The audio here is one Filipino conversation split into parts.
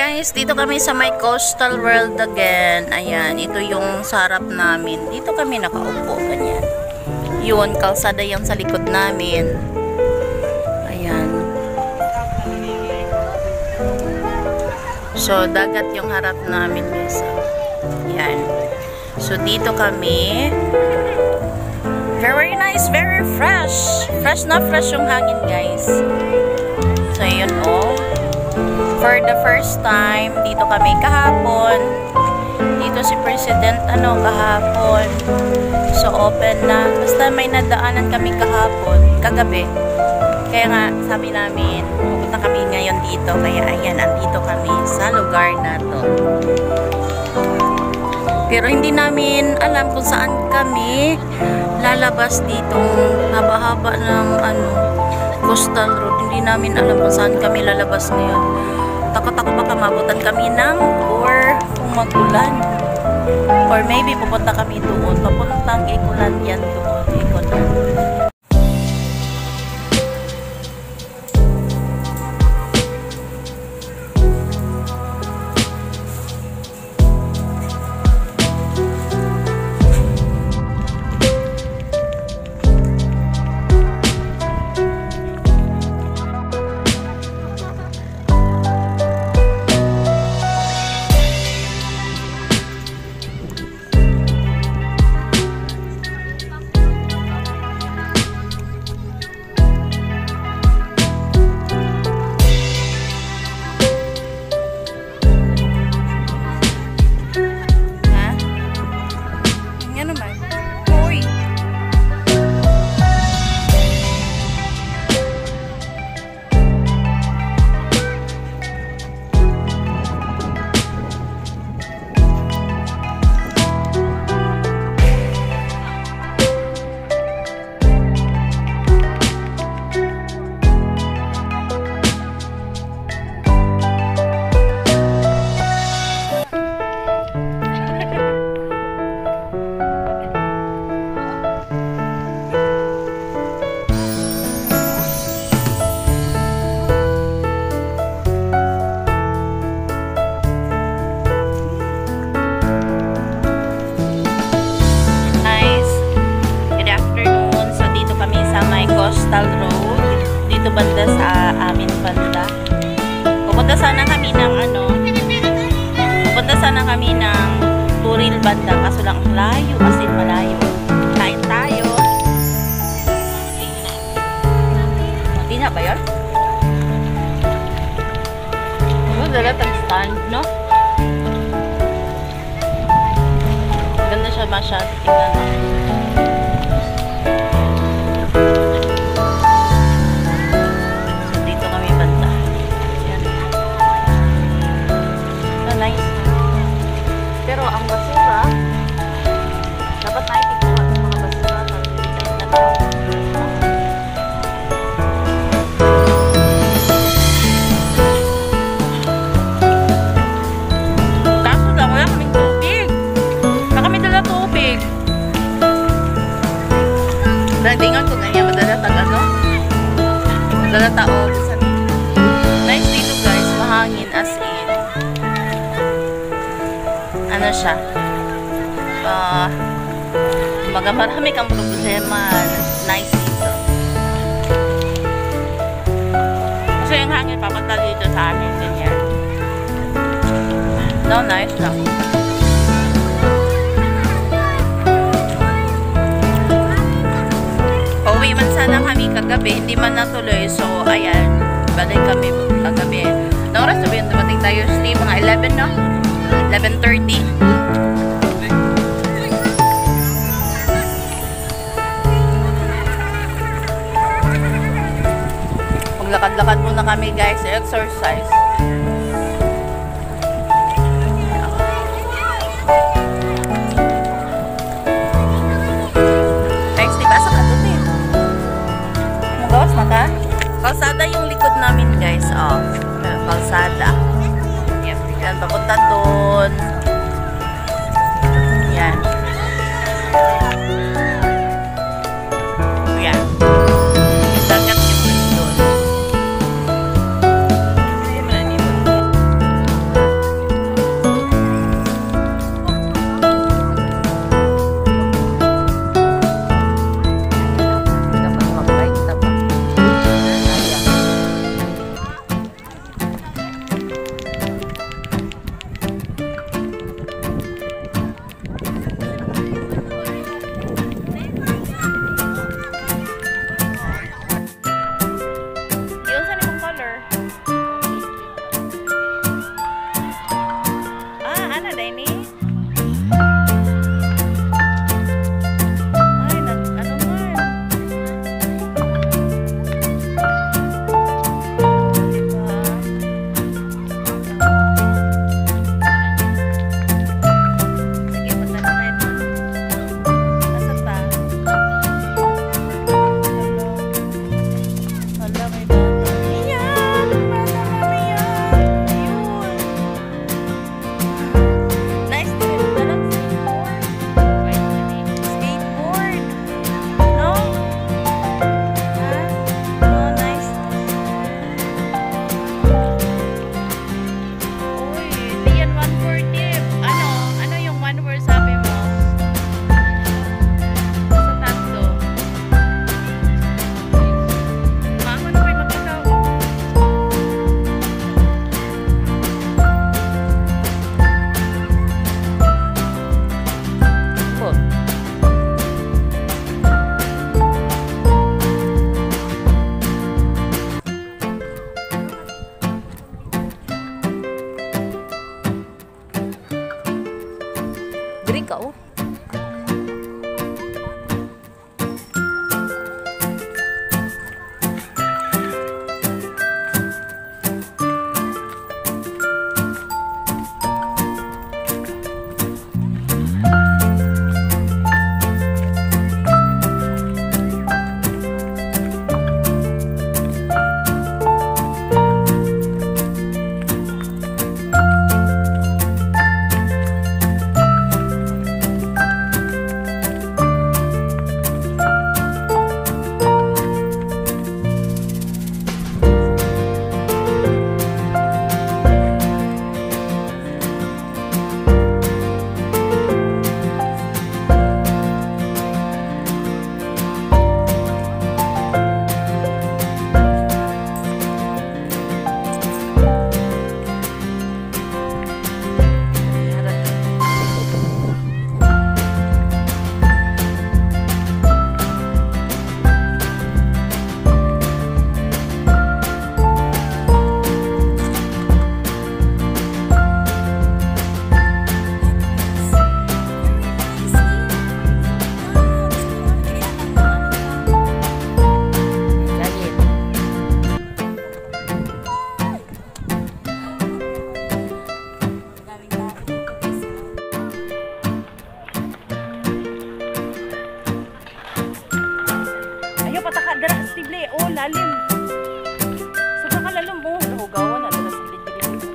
Guys, dito kami sa may coastal world again. Ayan, ito yung sarap namin. Dito kami nakaupo, ganyan. Yun, kalsada yan sa likod namin. Ayan. So, dagat yung harap namin, guys. Ayan. So, dito kami. Very nice, very fresh. Fresh na fresh yung hangin, guys. So, yun, oh. For the first time, dito kami kahapon. Dito si President, kahapon. So, open na. Basta may nadaanan kami kahapon, kagabi. Kaya nga, sabi namin, pupunta kami ngayon dito. Kaya, ayan, andito kami sa lugar na to. Pero hindi namin alam kung saan kami lalabas dito. Haba-haba ng, coastal road. Hindi namin alam kung saan kami lalabas ngayon. Takot-takot baka mabutan kami ng or kung magulan. Or maybe pupunta kami doon. Papuntang Ikulan yan doon. Ikulan. Coastal road dito banda sa amin banda. Pupunta sana kami ng Turil banda, kaso lang layo, kasi malayo. Kain tayo. Hindi na ba yun? Dala tang stand, no? Ganda siya masyado. Tingnan mo. Pero ang basura, dapat naipikuha ng mga basura na nilitay na tao. Kaso lang, wala kaming tubig. Wala kami dala tubig. Datingan ko ganyan, madala madala tao. Nice dito guys, mahangin as in. Ano siya? Kumbaga marami kang problema. Nice dito. Kasi yung hangin papunta dito sa amin. Ganyan. No, nice lang. Pauwi man sana kami kagabi. Hindi man natuloy. So, ayan. Balik kami kagabi. Nang oras sabihin dumating tayo stay mga 11, no? 11:30. Maglakad-lakad muna kami guys, exercise. Thanks, diba sa katutin? Magawas na ka? Kalsada yung likod namin guys. Oh, kalsada. Yan, papunta doon. Yan. Yan. Dagat yung doon. malalim. Sobrang kalalim mo. Nahugawan na. Dalas gilid-gilid.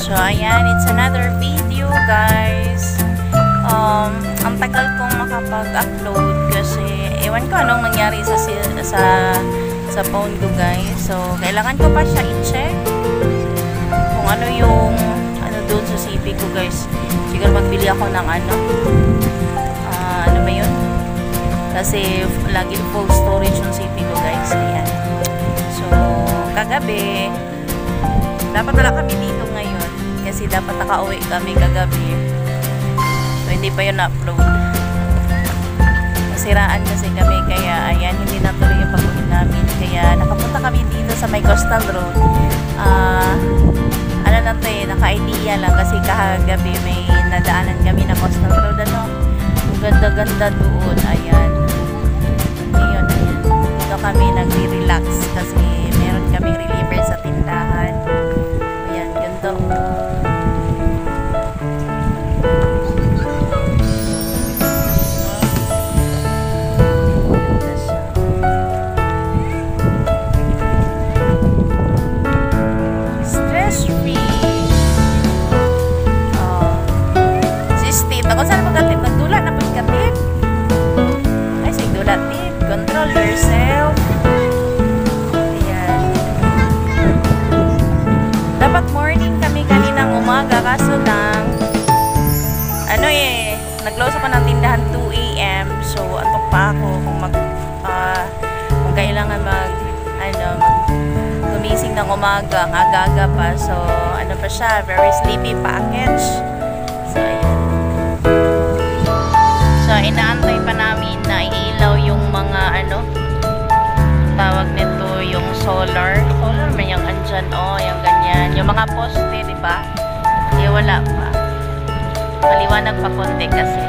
So, ayan, it's another video, guys. Ang tagal kong makapag-upload kasi ewan ko anong nangyari sa phone ko, guys. So, kailangan ko pa siya i-check kung ano yung doon sa CP ko, guys. Siguro magbili ako ng ano ba yun? Kasi lagi full storage yung CP ko, guys. Ayan. So, kagabi dapat wala kami dito ngayon kasi dapat nakauwi kami kagabi. So, hindi pa yun na-upload. Nasiraan kasi kami kaya ayan, hindi natuloy yung pag-uwi namin. Kaya nakapunta kami dito sa may coastal road. Ano lang to eh, naka-idea lang kasi kagabi may nadaanan kami na coastal road. Ang ganda-ganda doon. Ayan. Ngayon, ayan. Dito kami nagre-relax kasi meron kami reliever sa tindahan. Ayan, ganda. Control yourself. Ayan. Dapat morning kami kaninang umaga kaso lang nag-close ako ng tindahan 2 AM. So antok pa ako kung kailangan gumising ng umaga, ang aga-aga pa. So, ano pa siya, very sleepy package. So, ayan. So, inaantay pa namin na ilaw yung mga, tawag nito, yung solar. Solar man yung andyan, yung ganyan. Yung mga poste, di ba? Wala pa. Maliwanag pa konti kasi.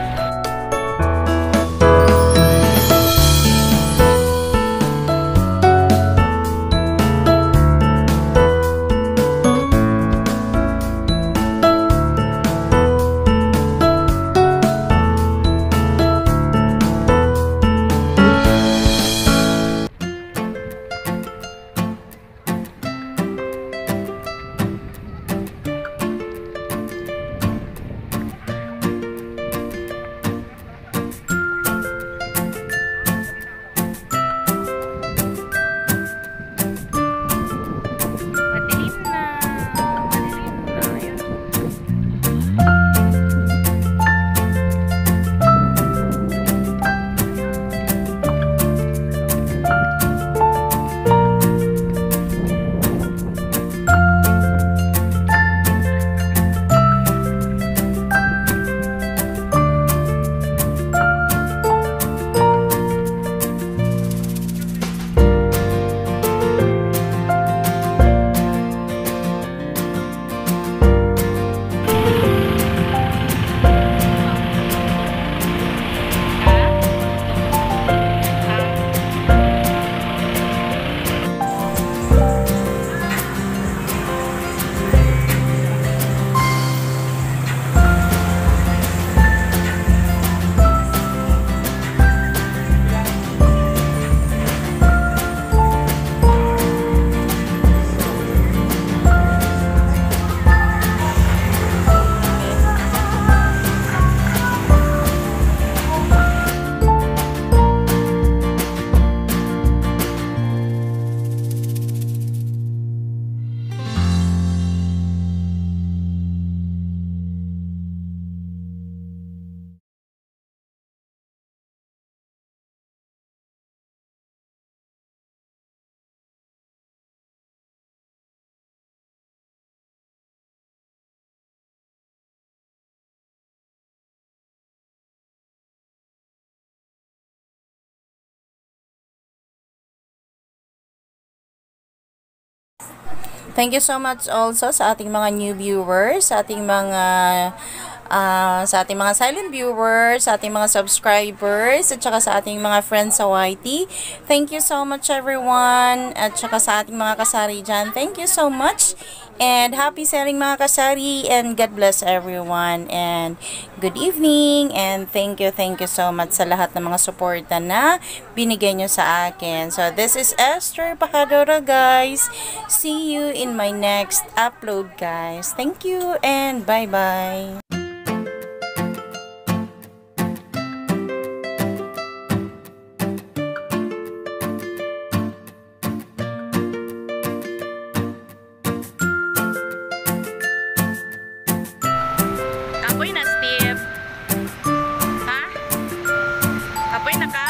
Thank you so much also sa ating mga new viewers, sa ating mga silent viewers, sa ating mga subscribers, at saka sa ating mga friends sa YT. Thank you so much everyone, at saka sa ating mga kasari dyan. Thank you so much, and happy selling mga kasari, and God bless everyone, and good evening, and thank you so much sa lahat ng mga suporta na binigay nyo sa akin. So, this is Esther Pajadora, guys. See you in my next upload, guys. Thank you, and bye-bye. Apoy na, Steve. Ha? Apoy na ka?